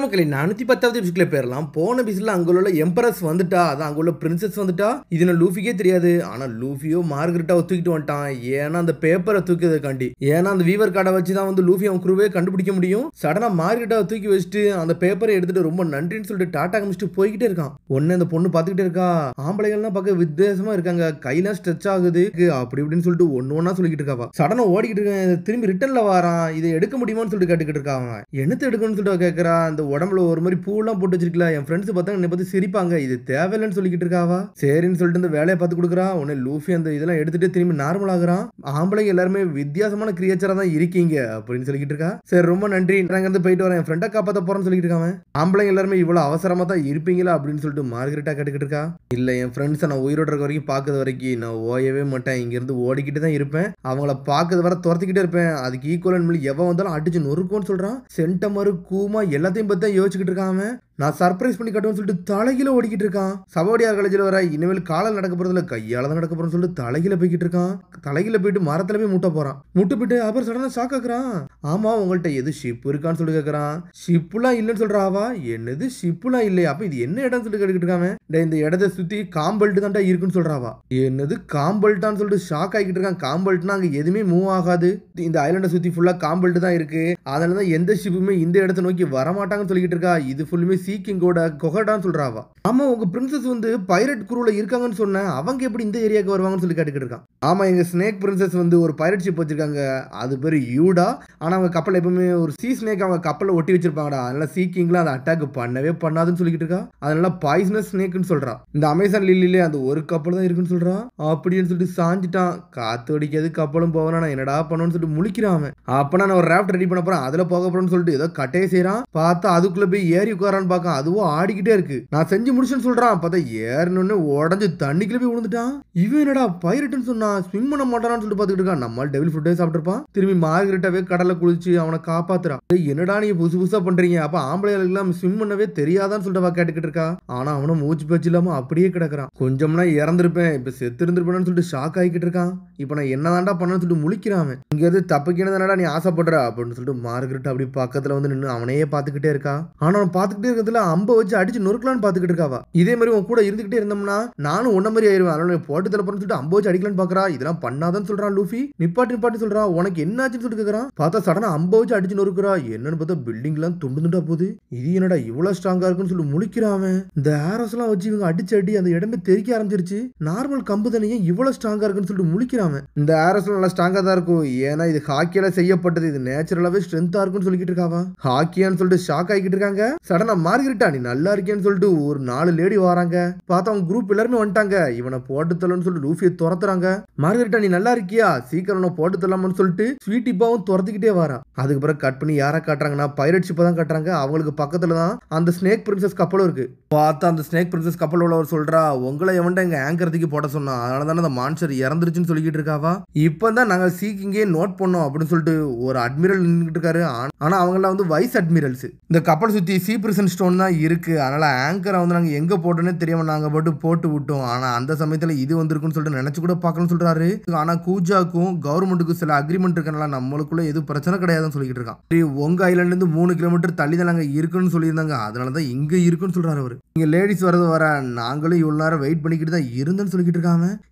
மக்களே 410வது எபிசோட்ல போயிடலாம். போன எபிசோட்ல அங்குள்ள எம்பரஸ் வந்துட்டா, அதான் அங்குள்ள பிரின்சஸ் வந்துட்டா. இது லூஃபிக்கே தெரியாது. ஆனா லூஃபியோ மார்கரெட்டாவை தூக்கிட்டு வந்துட்டான். ஏன்னா அந்த பேப்பரை தூக்கியதுக்காண்டி. ஏன்னா அந்த வீவர் கார்டை வச்சு தான் வந்து லூஃபி அவன் குருவே கண்டுபிடிக்க முடியும். சடனா மார்கரெட்டாவை தூக்கி வச்சுட்டு அந்த பேப்பரை எடுத்துட்டு ரொம்ப நன்றின்னு சொல்லிட்டு டாட்டா காமிச்சிட்டு போய்கிட்டே இருக்கான். ஒன்னு அந்த பொண்ணு பாத்துக்கிட்டே இருக்கா. ஆம்பளைகள்லாம் பார்க்க வித்தியாசமா இருக்காங்க. கையெல்லாம் ஸ்ட்ரெச் ஆகுது அப்படி இப்படின்னு சொல்லிட்டு ஒன்னு சொல்லிக்கிட்டு இருக்காவா. சடனா ஓடிக்கிட்டு இருக்கேன். திரும்பி ரிட்டர்ன்ல வாரான். இதை எடுக்க முடியுமான்னு சொல்லிட்டு கேட்டுக்கிட்டு இருக்கான். என்னத்தை எடுக்கணும்னு சொல்லிட்டு கேட்கறா. அந்த உடம்புல ஒரு மாதிரி பூலாம் போட்டு வச்சிருக்கல. என் ஃப்ரெண்ட்ஸ் பார்த்தா என்னை பத்தி சிரிப்பாங்க. இது தேவையில்லைன்னு சொல்லிக்கிட்டு இருக்காவா. சரின்னு சொல்லிட்டு இந்த வேலையை பார்த்து கொடுக்குறா. உடனே லூஃபி அந்த இதெல்லாம் எடுத்துட்டு திரும்பி நார்மல் ஆகுறான். ஆம்பளைங்க எல்லாருமே வித்தியாசமான கிரியேச்சரா தான் இருக்கீங்க அப்படின்னு சொல்லிக்கிட்டு இருக்கா. சரி ரொம்ப நன்றி, நாங்க இருந்து போயிட்டு வரேன், என் ஃப்ரெண்டை காப்பாற்ற போறேன்னு சொல்லிட்டு இருக்காங்க. ஆம்பளைங்க எல்லாருமே இவ்வளவு அவசரமா தான் இருப்பீங்களா அப்படின்னு சொல்லிட்டு மார்கரெட்டா கேட்டுக்கிட்டு இருக்கா. இல்ல, என் ஃப்ரெண்ட்ஸை நான் உயிரோட இருக்க வரைக்கும் பார்க்கறது வரைக்கும் நான் ஓயவே மாட்டேன். இங்க இருந்து ஓடிக்கிட்டு தான் இருப்பேன். அவங்கள பார்க்கறது வர துரத்திக்கிட்டே இருப்பேன். அதுக்கு ஈக்குவலன் எவன் வந்தாலும் அடிச்சு நொறுக்கும்னு சொல்றான். சென்டமரு கூமா எல்லாத்தையும் பத்தி தான் யோசிச்சுக்கிட்டு இருக்கான். நான் சர்ப்ரைஸ் பண்ணி கட்டுவேன்னு சொல்லிட்டு தலைகில ஓடிக்கிட்டு இருக்கான். சபோடியார் காலேஜில் வர இனிமேல் காலம் நடக்க போறதுல கையால தான் நடக்க போறோம்னு சொல்லிட்டு தலைகில போய்கிட்டு இருக்கான். தலைகில போயிட்டு மரத்துல போய் முட்டை போறான். முட்டை போயிட்டு அப்புறம் சடனா ஷாக் ஆக்குறான். ஆமா, உங்கள்கிட்ட எது ஷிப் இருக்கான்னு சொல்லி கேட்கறான். ஷிப்லாம் இல்லைன்னு சொல்றாவா. என்னது ஷிப்லாம் இல்லையா? அப்ப இது என்ன இடம்னு சொல்லிட்டு கேட்டுக்கிட்டு இருக்காங்க. இந்த இடத்தை சுத்தி காம்பல்ட் தான்டா இருக்குன்னு சொல்றாவா. என்னது காம்பல்ட்டான்னு சொல்லிட்டு ஷாக் ஆகிட்டு இருக்கான். காம்பல்ட்னா அங்க எதுவுமே மூவ் ஆகாது. இந்த ஐலண்டை சுத்தி ஃபுல்லா காம்பல்ட் தான் இருக்கு. அதனாலதான் எந்த ஷிப்புமே இந்த இடத்தை நோக்கி வரமாட்டாங்கன்னு சொல்லிக்கிட்டு இருக்கா. இது ஃபுல்லுமே சீக்கிங்கோட கொகடான்னு சொல்றாவா. ஆமா, உங்க பிரின்சஸ் வந்து பைரட் குரூல இருக்காங்கன்னு சொன்னேன். அவங்க எப்படி இந்த ஏரியாவுக்கு வருவாங்கன்னு சொல்லி கேட்டுக்கிட்டு இருக்கான். ஆமா, எங்க ஸ்னேக் பிரின்சஸ் வந்து ஒரு பைரட் ஷிப் வச்சிருக்காங்க. அது பேரு யூடா. ஆனா அவங்க கப்பல் எப்பவுமே ஒரு சீ ஸ்னேக் அவங்க கப்பல்ல ஒட்டி வச்சிருப்பாங்கடா. அதனால சீக்கிங்லாம் அதை அட்டாக் பண்ணவே பண்ணாதுன்னு சொல்லிக்கிட்டு இருக்கா. அதனால பாய்சனஸ் ஸ்னேக்னு சொல்றா. இந்த அமேசான் லில்லிலே அந்த ஒரு கப்பல் தான் இருக்குன்னு சொல்றான். அப்படின்னு சொல்லிட்டு சாஞ்சிட்டான். காத்து அடிக்காது கப்பலும் போவேன். நான் என்னடா பண்ணணும்னு சொல்லிட்டு முழிக்கிறான். அப்ப நான் ஒரு ராஃப்ட் ரெடி பண்ண போறேன், அதுல போக போறேன்னு சொல்லிட்டு ஏதோ கட்டையை செய்யறான். பார்த்தா அதுக்குள்ள போய் ஏறி உட்காரான்னு பார்க்க அதுவும் ஆடிக்கிட்டே இருக்கு. நான் செஞ்சு முடிச்சுன்னு சொல்றான். பார்த்தா ஏறணுன்னு உடஞ்சு தண்ணிக்குள்ள போய் விழுந்துட்டான். இவன் என்னடா பைரட்னு சொன்னா ஸ்விம் பண்ண மாட்டான்னு சொல்லிட்டு பார்த்துட்டு இருக்கான். நம்மால் டெவில் ஃபுட்டே சாப்பிட்டுருப்பான். திரும்பி மார்கரெட்டாவே கடலை குளிச்சு அவனை காப்பாத்துறான். என்னடா நீங்க புதுசு புதுசா பண்றீங்க, அப்ப ஆம்பளைகளுக்கு ஸ்விம் பண்ணவே தெரியாதான்னு சொல்லிட்டு கேட்டுக்கிட்டு இருக்கா. ஆனா அவனும் மூச்சு பேச்சு இல்லாம அப்படியே கிடக்குறான். கொஞ்சம்னா இறந்திருப்பேன், இப்ப செத்து இருந்திருப்பேன்னு சொல்லிட்டு ஷாக் ஆகிக்கிட்டு இருக்கான். இப்ப நான் என்னதான்டா பண்ணு சொல்லிட்டு முழிக்கிறான். இங்க இருந்து தப்பிக்கிறதுனாடா நீ ஆசைப்படுற அப்படின்னு சொல்லிட்டு மார்கரெட் அப்படி பக்கத்துல வந்து நின்று அவனையே பார்த்துக்கிட்டே இருக்கா. ஆனா அவன் பார்த்துக்கிட்டே இருக்கிறதுல அம்பை வச்சு அடிச்சு நொறுக்கலான்னு பார்த்துக்கிட்டு இருக்காவா. இதே மாதிரி உன் கூட இருந்துகிட்டே இருந்தோம்னா நானும் உன்ன மாதிரி ஆயிருவேன். அதனால போட்டு தரப்போன்னு சொல்லிட்டு அம்பை வச்சு அடிக்கலான்னு பாக்குறா. இதெல்லாம் பண்ணாதான்னு சொல்றான் லூஃபி. நிப்பாட்டி சொல்றா. உனக்கு என்ன ஆச்சுன்னு சொல்லிட்டு கேக்குறான். பார்த்தா சடனா அம்பை வச்சு அடிச்சு நொறுக்குறா. என்னன்னு பார்த்தா பில்டிங் எல்லாம் துண்டுண்டா போகுது. இது என்னடா இவ்வளவு ஸ்ட்ராங்கா இருக்குன்னு சொல்லி முழிக்கிறான். இந்த ஆரோஸ் எல்லாம் வச்சு இவங்க அடிச்சு அடி அந்த இடமே தெரிக்க ஆரம்பிச்சிருச்சு. நார்மல் கம்பு தானே இவ்வளவு ஸ்ட்ராங்கா இருக்குன்னு சொல்லிட்டு முழிக்கிறான். இந்த ஆரோஸ் நல்லா ஸ்ட்ராங்கா தான் இருக்கும். ஏன்னா இது ஹாக்கியால செய்யப்பட்டது. இது நேச்சுரலாவே ஸ்ட்ரென்த்தா இருக்குன்னு சொல்லிக்கிட்டு இருக்காவா. ஹாக்கியான்னு சொல்லிட்டு ஷாக் ஆகிட்டு இருக்காங்க. சடனா மார்கரெட்டா நீ நல்லா இருக்கேன்னு சொல்லிட்டு ஒரு 4 லேடி வராங்க. பார்த்தா அவங்க குரூப் எல்லாருமே வந்துட்டாங்க. இவனை போட்டு தரலன்னு சொல்லிட்டு லூஃபியை துரத்துறாங்க. மார்கரெட்டா நீ நல்லா இருக்கியா, சீக்கிரம் போட்டு தரலாம்னு சொல்லிட்டு ஸ்வீட்டிப்பாவும் துரத்திக்கிட்டே வரா. அதுக்கு பிறகு கட் பண்ணி யாரா காட்டுறாங்கன்னா பைரட் ஷிப்பை தான் காட்டுறாங்க. அவங்களுக்கு பக்கத்துல தான் அந்த ஸ்னேக் பிரின்சஸ் கப்பலும் இருக்கு. பார்த்தா அந்த ஸ்னேக் பிரின்சஸ் கப்பல் உள்ளவர் சொல்றா, உங்களை எவன்டா எங்க ஆங்கரத்துக்கு போட சொன்னா, அதனால தானே அந்த மான்ஸ்டர் இறந்துருச்சுன்னு சொல்லிக்கிட்டு இருக்காவா. இப்பதான் நாங்க சீக்கிங்கே நோட் பண்ணோம் அப்படின்னு சொல்லிட்டு ஒரு அட்மிரல் நின்றுட்டு இருக்காரு. ஆனா அவங்களாம் வந்து வைஸ் அட்மிரல்ஸ். இந்த கப்பல் சுத்தி சீ பிரிசன் ஸ்டோன் தான் இருக்கு. அதனால ஆங்கரை வந்து நாங்க எங்க போட்டோன்னே தெரியாம நாங்க போட்டு விட்டோம். ஆனா அந்த சமயத்துல இது வந்திருக்குன்னு சொல்லிட்டு நினைச்சு கூட பார்க்கணும்னு சொல்றாரு. ஆனா கூஜாக்கும் கவர்மெண்ட்டுக்கும் சில அக்ரிமெண்ட் இருக்கனால நம்மளுக்குள்ள எதுவும் பிரச்சனை கிடையாதுன்னு சொல்லிட்டு இருக்கான். உங்க ஐலாண்ட்ல இருந்து 3 கிலோமீட்டர் தள்ளி தான் நாங்க இருக்குன்னு சொல்லியிருந்தாங்க. அதனாலதான் இங்க இருக்குன்னு சொல்றாரு அவரு. இங்க லேடிஸ் வரது வர நாங்களும் இவ்வளவு நேரம் வெயிட் பண்ணிக்கிட்டு தான் இருந்தேன்னு சொல்லிட்டு இருக்காங்க.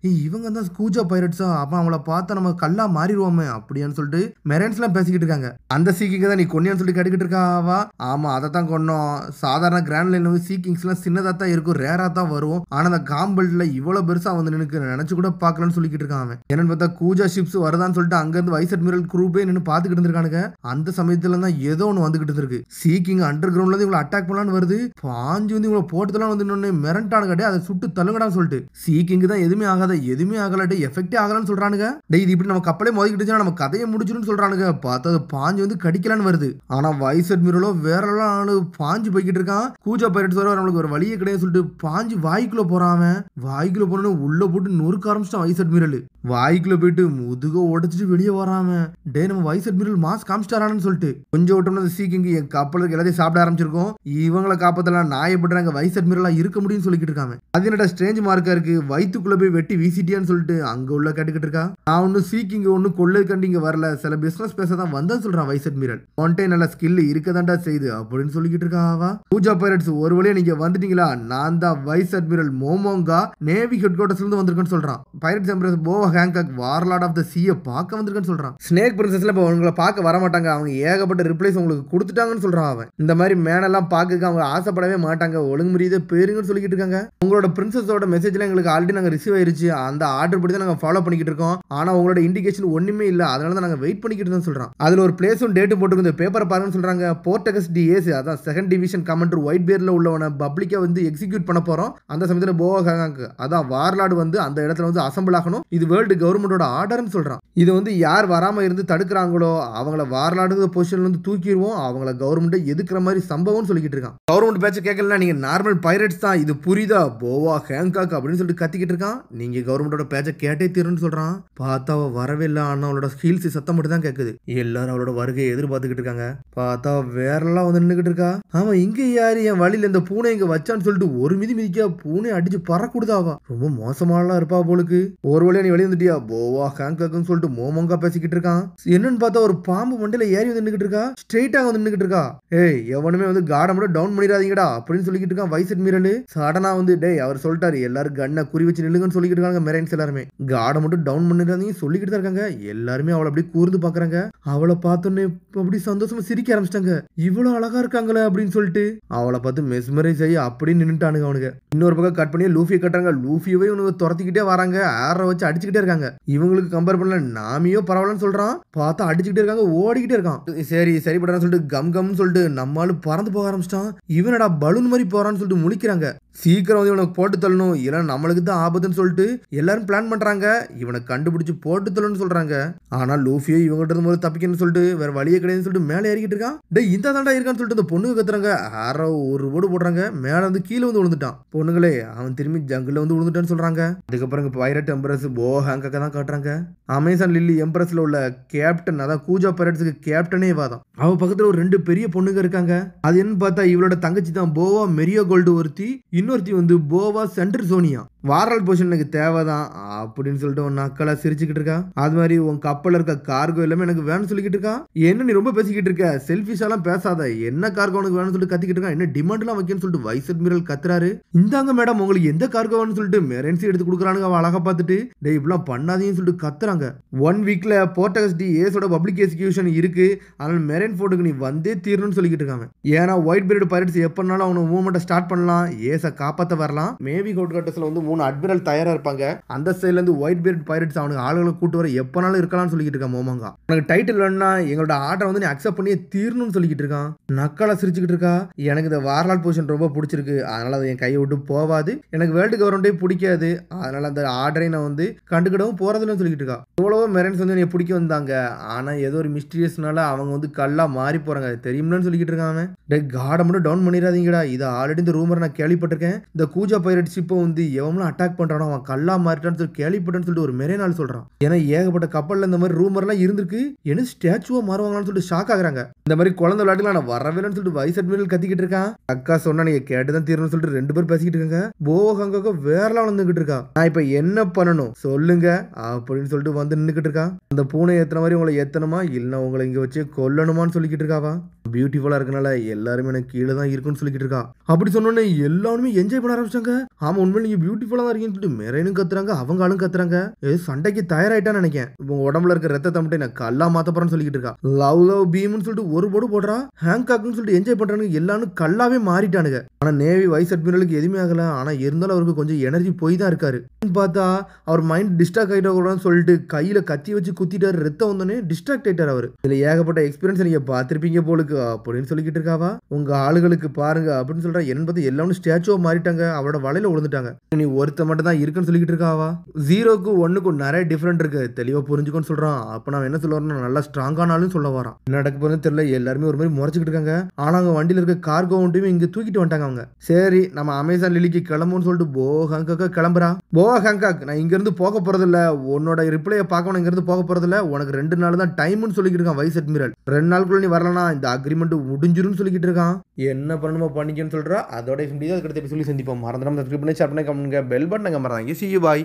இவங்க தான் கூஜா பைரட்ஸா, அப்ப அவங்கள பார்த்தா நம்ம கல்லா மாறிடுவோமே அப்படின்னு சொல்லிட்டு மெரன்ஸ் எல்லாம் பேசிக்கிட்டு இருக்காங்க. அந்த சீக்கிங்க தான் நீ கொன்னியான்னு சொல்லி கேட்டுக்கிட்டு இருக்காவா. ஆமா, அதை தான் கொன்னோம். சாதாரண கிராண்ட் லைன் வந்து சீக்கிங்ஸ் எல்லாம் சின்னதா தான் இருக்கும், ரேரா தான் வரும். ஆனா அந்த காம்பல்ட்ல இவ்வளவு பெருசா வந்து நினைச்சு கூட பாக்கலன்னு சொல்லிக்கிட்டு இருக்காங்க. என்னன்னு பார்த்தா கூஜா ஷிப்ஸ் வருதான்னு சொல்லிட்டு அங்க இருந்து வைஸ் அட்மிரல் குரூப்பே நின்று பாத்துக்கிட்டு இருந்திருக்கானுங்க. அந்த சமயத்துல தான் ஏதோ ஒண்ணு வந்துகிட்டு இருக்கு. சீக்கிங் அண்டர் கிரவுண்ட்ல இருந்து இவங்களை அட்டாக் பண்ணலான்னு வருது. பாஞ்சு வந்து இவங்களை போட்டதெல்லாம் வந்து மிரண்டானு கட்டி அதை சுட்டு தள்ளுங்கடான்னு சொல்லிட்டு சீக்கிங் தான் எதுவுமே ஆகாத, எதுவுமே ஆகலாட்டி எஃபெக்டே ஆகலான்னு சொல்றானுங்க. இது இப்படி நம்ம கப்பலே மோதிக்கிட்டுச்சுன்னா நம்ம கதையை முடிச்சிடும் சொல்றானுங்க. பார்த்தா அது பாஞ்சு வந்து கடிக்கலான்னு வருது. ஆனா வைஸ் அட்மிரலோ வேற எல்லாம் பாஞ்சு போய்கிட்டு இருக்கான். கூஜா பைரட்ஸ் வர நம்மளுக்கு ஒரு வழியே கிடையாது சொல்லிட்டு பாஞ்சு வாய்க்குள்ள போறான். வாய்க்குள்ள போனோன்னு உள்ள போட்டு நொறுக்க ஆரம்பிச்சிட்டான் வைஸ் அட்மிரல். வாய்க்குள்ள போயிட்டு முதுக உடைச்சிட்டு வெளியே வராம டே நம்ம வைஸ் அட்மிரல் மாஸ் காமிச்சிட்டாரான்னு சொல்லிட்டு கொஞ்சம் ஓட்டம்னா சீக்கிங்க என் கப்பலுக்கு எல்லாத்தையும் சாப்பிட ஆரம்பிச்சிருக்கோம், இவங்களை காப்பாத்தலாம் நான் எப்படிறாங்க வைஸ் அட்மிரலா இருக்க முடியும்னு சொல்லிக்கிட்டு இருக்காங்க. அது என்னடா ஸ்ட்ரேஞ்ச் மார்க்கா இருக்கு, வயிற்றுக்குள்ள போய் வெட்டி வீசிட்டியான்னு சொல்லிட்டு அங்க உள்ள கேட்டுக்கிட்டு இருக்கா. நான் ஒன்னும் சீக்கிங்க ஒன்னும் கொள்ளை கண்டிங்க வரல, சில பிசினஸ் பேச தான் வந்தேன்னு சொல்றான் வைஸ் அட்மிரல். ஒன்டே நல்ல ஸ்கில் இருக்கதாண்டா செய்து அப்படின்னு சொல்லிக்கிட்டு இருக்கா. பூஜா பைரட்ஸ் ஒரு வழியா நீங்க வந்துட்டீங்களா, நான் தான் வைஸ் அட்மிரல் மோமோங்கா நேவி ஹெட் குவார்டர்ஸ்ல இருந்து வந்திருக்கேன்னு சொல்றான். பைரட்ஸ் எம்பரஸ் போவா ஹேங்காக் வார்லார்ட் ஆஃப் த சீயை பார்க்க வந்திருக்கேன்னு சொல்றான். ஸ்னேக் பிரின்சஸ்ல இப்போ உங்களை பார்க்க வர மாட்டாங்க, அவங்க ஏகப்பட்ட ரிப்ளைஸ் உங்களுக்கு கொடுத்துட்டாங்கன்னு சொல்றான் அவன். இந்த மாதிரி மேனெல்லாம் பார்க்க அவங்க ஆசைப்படவே மாட்டாங்க, ஒழுங்குமுறையதை பேருங்கன்னு சொல்லிக்கிட்டு இருக்காங்க. உங்களோட பிரின்சஸோட மெசேஜ்லாம் எங்களுக்கு ஆல்ரெடி நாங்கள் ரிசீவ் ஆயிருச்சு, அந்த ஆர்டர் படி தான் நாங்கள் ஃபாலோ பண்ணிக்கிட்டு இருக்கோம், ஆனால் உங்களோட இண்டிகேஷன் ஒன்றுமே இல்லை, அதனால தான் நாங்கள் வெயிட் பண்ணிக்கிட்டு இருக்கோம்னு சொல்கிறான். அதில் ஒரு பிளேஸும் டேட்டும் போட்டுருக்கு, இந்த பேப்பரை பாருங்கன்னு சொல்கிறாங்க. போர்ட்டகஸ் டிஏஸ் அதான் செகண்ட் டிவிஷன் கமாண்டர் ஒயிட் பேரில் உள்ளவனை பப்ளிக்காக வந்து எக்ஸிக்யூட் பண்ண போகிறோம். அந்த சமயத்தில் போவா ஹேங்காக் அதான் வார்லார்டு வந்து அந்த இடத்துல வந்து அசம்பிள் ஆகணும், இது வேர்ல்டு கவர்மெண்டோட ஆர்டர்னு சொல்கிறான். இது வந்து யார் வராமல் இருந்து தடுக்கிறாங்களோ அவங்கள வார்லார்டு பொசிஷன்ல வந்து தூக்கிடுவோம், அவங்கள கவர்மெண்ட்டை எதுக்குற மாதிரி சம்பவம் சொல்லிக்கிட்டு இருக்கான். கவர்மெண்ட் பேச்ச கேட்கல, நீங்க நார்மல் பைரட்ஸ் தான், இது புரியுதா போவா ஹேங்காக் அப்படின்னு சொல்லிட்டு கத்திக்கிட்டு இருக்கான். நீங்க கவர்மெண்டோட பேச்ச கேட்டே தீருன்னு சொல்றான். பார்த்தா அவ வரவே இல்லை, ஆனா அவளோட ஹீல்ஸ் சத்தம் மட்டும் தான் கேட்குது. எல்லாரும் அவளோட வருகையை எதிர்பார்த்துக்கிட்டு இருக்காங்க. பார்த்தா வேறெல்லாம் வந்து நின்றுகிட்டு இருக்கா. அவன் இங்க யாரு என் வழியில இந்த பூனை இங்க வச்சான்னு சொல்லிட்டு ஒரு மிதி மிதிக்கா பூனை அடிச்சு பறக்கூடுதாவா, ரொம்ப மோசமானலாம் இருப்பா போலுக்கு. ஒரு வழியா நீ வெளியே வந்துட்டியா போவா ஹேங்காக்னு சொல்லிட்டு மோமோங்கா பேசிக்கிட்டு இருக்கான். என்னன்னு பார்த்தா ஒரு பாம்பு மண்டையில ஏறி வந்து நின்றுகிட்டு இருக்கா, ஸ்ட்ரெயிட்டா வந்து நின்றுகிட்டு இருக்கா. ஏய் எவனுமே வந்து காடை மட்டும் டவுன் பண்ணிடாதீங்கடா அப்படின்னு சொல்லிக்கிட்டு இருக்கான் வைஸ் அட்மிரல். சடனா வந்து டேய் அவர் சொல்லிட்டாரு எல்லாரும் கண்ணை குறி வச்சு நில்லுங்கன்னு சொல்லிக்கிட்டு இருக்காங்க மெரைன்ஸ் எல்லாருமே. காடை மட்டும் டவுன் பண்ணிடாதீங்க சொல்லிக்கிட்டு தான் இருக்காங்க. எல்லாருமே அவளை அப்படியே கூர்ந்து பாக்குறாங்க. அவளை பார்த்தோன்னே அப்படி சந்தோஷமா சிரிக்க ஆரம்பிச்சிட்டாங்க. இவ்வளவு அழகா இருக்காங்களே அப்படின்னு சொல்லிட்டு அவளை பார்த்து மெஸ்மரைஸ் ஆகி அப்படி நின்னுட்டானுங்க அவனுங்க. இன்னொரு பக்கம் கட் பண்ணி லூஃபியை கட்டுறாங்க. லூஃபியவே இவனுக்கு துரத்திக்கிட்டே வராங்க, ஏற வச்சு அடிச்சுக்கிட்டே இருக்காங்க. இவங்களுக்கு கம்பேர் பண்ணல நாமியோ பரவாயில்லன்னு சொல்றான், பார்த்தா அடிச்சுக்கிட்டே இருக்காங்க, ஓடிக்கிட்டே இருக்கான். சரி சரிப்படான்னு சொல்லிட்டு கம் கம்னு சொல்லிட்டு நம்மளால பறந்து போக ஆரம்பிச்சிட்டான். இவனடா பலூன் மாதிரி போறான்னு சொல்லிட்டு முழிக்கிறாங்க. சீக்கிரம் வந்து இவனை போட்டு தள்ளணும், இல்ல நம்மளுக்கு தான் ஆபத்துன்னு சொல்லிட்டு எல்லாரும் பிளான் பண்றாங்க. இவனை கண்டுபிடிச்சு போட்டு தள்ளணும்னு சொல்றாங்க. ஆனா லூஃபியோ இவங்கிட்ட இருந்து முதல்ல தப்பிக்கணும்னு சொல்லிட்டு வேற வழியே கிடையாதுன்னு சொல்லிட்டு மேலே ஏறிக்கிட்டு இருக்கான். டேய் இந்த தாண்டா இருக்கான்னு சொல்லிட்டு அந்த பொண்ணுங்க கத்துறாங்க. யாரோ ஒரு ஓடு போடுறாங்க, மேல வந்து கீழே வந்து விழுந்துட்டான். பொண்ணுங்களே அவன் திரும்பி ஜங்கிள்ல வந்து விழுந்துட்டான்னு சொல்றாங்க. அதுக்கப்புறம் பைரட் எம்பரஸ் போவா ஹேங்காக் தான் காட்டுறாங்க. அமேசான் லில்லி எம்பரஸ்ல உள்ள கேப்டன் அதான் கூஜா பைரட்ஸுக்கு கேப்டனே வாதான். அவ பக்கத்துல ஒரு ரெண்டு பெரிய பொண்ணுங்க இருக்காங்க. அது என்னன்னு பார்த்தா இவளோட தங்கச்சி தான் போவா மெரியோ கோல்டு ஒருத்தி, இன்னொருத்தி வந்து போவா சென்டர் சோனியா. வாரல் பொசிஷன் எனக்கு தேவைதான் அப்படின்னு சொல்லிட்டு உன் அக்களா சிரிச்சுக்கிட்டு இருக்கா. அது மாதிரி உன் கப்பல் இருக்க கார்கோ எல்லாமே எனக்கு வேணும்னு சொல்லிக்கிட்டு இருக்கா. என்ன நீ ரொம்ப பேசிக்கிட்டு இருக்க, செல்ஃபிஷாலாம் பேசாத, என்ன கார்கோ உனக்கு வேணும்னு சொல்லிட்டு கத்திக்கிட்டு இருக்கா. என்ன டிமாண்ட் எல்லாம் வைக்கணும்னு சொல்லிட்டு வைஸ் அட்மிரல் கத்துறாரு. இந்தாங்க மேடம் உங்களுக்கு எந்த கார்கோ வேணும்னு சொல்லிட்டு மெரன்சி எடுத்து கொடுக்குறானுங்க. அவன் அழகா பார்த்துட்டு டே இப்பெல்லாம் பண்ணாதீங்கன்னு சொல்லிட்டு கத்துறாங்க. 1 வீக்ல போர்ட்டகஸ் டி ஏஸோட பப்ளிக் எக்ஸிகியூஷன் இருக்கு, அதனால மெரைன் ஃபோர்ட்டுக்கு நீ வந்தே தீரணும்னு சொல்லிக்கிட்டு இருக்காங்க. ஏன்னா ஒயிட் பீரியட் பைரட்ஸ் எப்பனாலும் அவனை மூவ்மெண்ட்டை ஸ்டார்ட் பண்ணலாம், ஏஸை காப்பாற்ற வரலாம். மேபி கோட் கட்டஸ்ல வந்து 3 அட்மிரல் தயாரா இருப்பாங்க. அந்த சைட்ல இருந்து ஒயிட் பீரியட் பைரட்ஸ் அவனுக்கு ஆளுகளை கூட்டு வர எப்பனாலும் இருக்கலாம்னு சொல்லிக்கிட்டு இருக்கான் மோமோங்கா. உனக்கு டைட்டில் வேணும்னா எங்களோட ஆர்டரை வந்து நீ அக்செப்ட் பண்ணி தீரணும்னு சொல்லிக்கிட்டு இருக்கான். நக்கலா சிரிச்சுக்கிட்டு இருக்கா. எனக்கு இந்த வார்லால் பொசிஷன் ரொம்ப பிடிச்சிருக்கு, அதனால அதை என் கையை விட்டு போவாது, எனக்கு வேர்ல்டு கவர்மெண்டே பிடிக்காது, அதனால அந்த ஆர்டரை நான் வந்து கண்டுக்கிடவும் போறதுன்னு சொல்லிக்கிட்டு இருக்கா. இவ்வளவோ மெரன்ஸ் வந்து நீ பிடிக்க வந்தாங்க, ஆனா ஏதோ ஒரு மிஸ்டீரியஸ்னால அவங்க வந்து கல்லா மாறி போறாங்க தெரியும்னு சொல்லிக்கிட்டு இருக்காங்க. காடை மட்டும் டவுன் பண்ணிடாதீங்கடா, இது ஆல்ரெடி இந்த ரூமர் நான் கேள்விப்பட்டிருக்கேன். இந்த கூஜா பைரட் ஷிப்பை வந்து எவனும் அட்டாக் பண்றானோ அவன் கல்லா மாறிட்டான்னு சொல்லி கேள்விப்பட்டேன்னு சொல்லிட்டு ஒரு மெரே நாள் சொல்றான். ஏன்னா ஏகப்பட்ட கப்பல்ல இந்த மாதிரி ரூமர் எல்லாம் இருந்திருக்கு, என்ன ஸ்டாச்சுவா மாறுவாங்கன்னு சொல்லிட்டு ஷாக் ஆகுறாங்க. இந்த மாதிரி குழந்தை விளையாட்டுல நான் வரவேன்னு சொல்லிட்டு வைஸ் அட்மிரல் கத்திக்கிட்டு இருக்கான். அக்கா சொன்னா நீங்க கேட்டுதான் தீரணும்னு சொல்லிட்டு 2 பேர் பேசிக்கிட்டு இருக்காங்க. போவா வேறலாம் வந்துகிட்டு இருக்கா. நான் இப்ப என்ன பண்ணணும் சொல்லுங்க அப்படின்னு சொல்லிட்டு வந்து நின்னுக்கிட்டு இருக்கா. அந்த பூனை ஏத்துற மாதிரி உங்களை ஏத்தணுமா இல்ல உங்களை இங்க வச்சு கொல்லணுமான்னு சொல்லிக்கிட்டு இருக்காவா. பியூட்டிஃபுல்லா இருக்கனால எல்லாருமே எனக்கு கீழே தான் இருக்குன்னு சொல்லிக்கிட்டு இருக்கா. அப்படி சொன்னோன்னே எல்லாருமே என்ஜாய் பண்ண ஆரம்பிச்சாங்க. ஆமா உண்மையில நீங்க பியூட்டிஃபுல்லா தான் இருக்கீங்கன்னு சொல்லிட்டு மெரைனும் கத்துறாங்க, அவங்க ஆளும் கத்துறாங்க. சண்டைக்கு தயாராயிட்டான்னு நினைக்கிறேன். உங்க உடம்புல இருக்க ரத்தத்தை மட்டும் நான் கல்லா மாத்த போறேன்னு சொல்லிக்கிட்டு இருக்கா. லவ் லவ் பீம்னு சொல்லிட்டு ஒரு போடு போடுறா. ஹேங்காக்னு சொல்லிட்டு என்ஜாய் பண்றானுங்க. எல்லாரும் கல்லாவே மாறிட்டானுங்க. ஆனா நேவி வைஸ் அட்மிரலுக்கு எதுவுமே ஆகல. ஆனா இருந்தாலும் அவருக்கு கொஞ்சம் எனர்ஜி போய் தான் இருக்காரு. பார்த்தா அவர் மைண்ட் டிஸ்ட்ராக்ட் ஆகிட்டோன்னு சொல்லிட்டு கையில கத்தி வச்சு குத்திட்டாரு. ரத்தம் வந்தோடனே டிஸ்ட்ராக்ட் ஆயிட்டார் அவரு. இதுல ஏகப்பட்ட எக்ஸ்பீரியன்ஸ் நீங்க பார்த்திருப்பீங்க போலுக்கு அப்படின்னு சொல்லிக்கிட்டு இருக்காவா. உங்க ஆளுகளுக்கு பாருங்க அப்படின்னு சொல்றா. என்பது எல்லாரும் ஸ்டாச்சுவா மாறிட்டாங்க, அவரோட வலையில விழுந்துட்டாங்க. நீ ஒருத்த மட்டும் தான் இருக்குன்னு சொல்லிக்கிட்டு இருக்காவா. 0க்கு 1க்கும் நிறைய டிஃபரெண்ட் இருக்கு, தெளிவா புரிஞ்சுக்கோன்னு சொல்றான். அப்ப நான் என்ன சொல்ல வரேன்னா நல்லா ஸ்ட்ராங்கானாலும் சொல்ல வரான். என்ன நடக்க போறதுன்னு தெரியல, எல்லாருமே ஒரு மாதிரி முறைச்சிக்கிட்டு இருக்காங்க. ஆனா அவங்க வண்டியில இருக்க கார்கோவுண்டையும் இங்க தூக்கிட்டு வந்துட்டாங்க அவங்க. சரி நம்ம அமேசான் லிலிக்கு கிளம்புன்னு சொல்லிட்டு போ ஹாங்காக்கா கிளம்புறா. போ ஹாங்காக், நான் இங்க இருந்து போக போறது இல்ல, உன்னோட ரிப்ளையை பார்க்கணும், இங்க இருந்து போக போறது இல்ல, உனக்கு 2 நாள் தான் டைம்னு சொல்லிக்கிட்டு இருக்கான் வைஸ் அட்மிரல். 2 நாளுக்குள்ள நீ வரலனா இந்த அக்ரிமெண்ட் முடிஞ்சிரும்னு சொல்லிக்கிட்டு இருக்கான். என்ன பண்ணணுமோ பண்ணிக்கன்னு சொல்றா. அதோட முடியாது, அடுத்த எபிசோட்ல சந்திப்போம். மறந்துடாம சப்ஸ்கிரைப் பண்ணி ஷேர் பண்ணி கமெண்ட் பெல் பட்டனை மறந்துடாதீங்க. see you bye.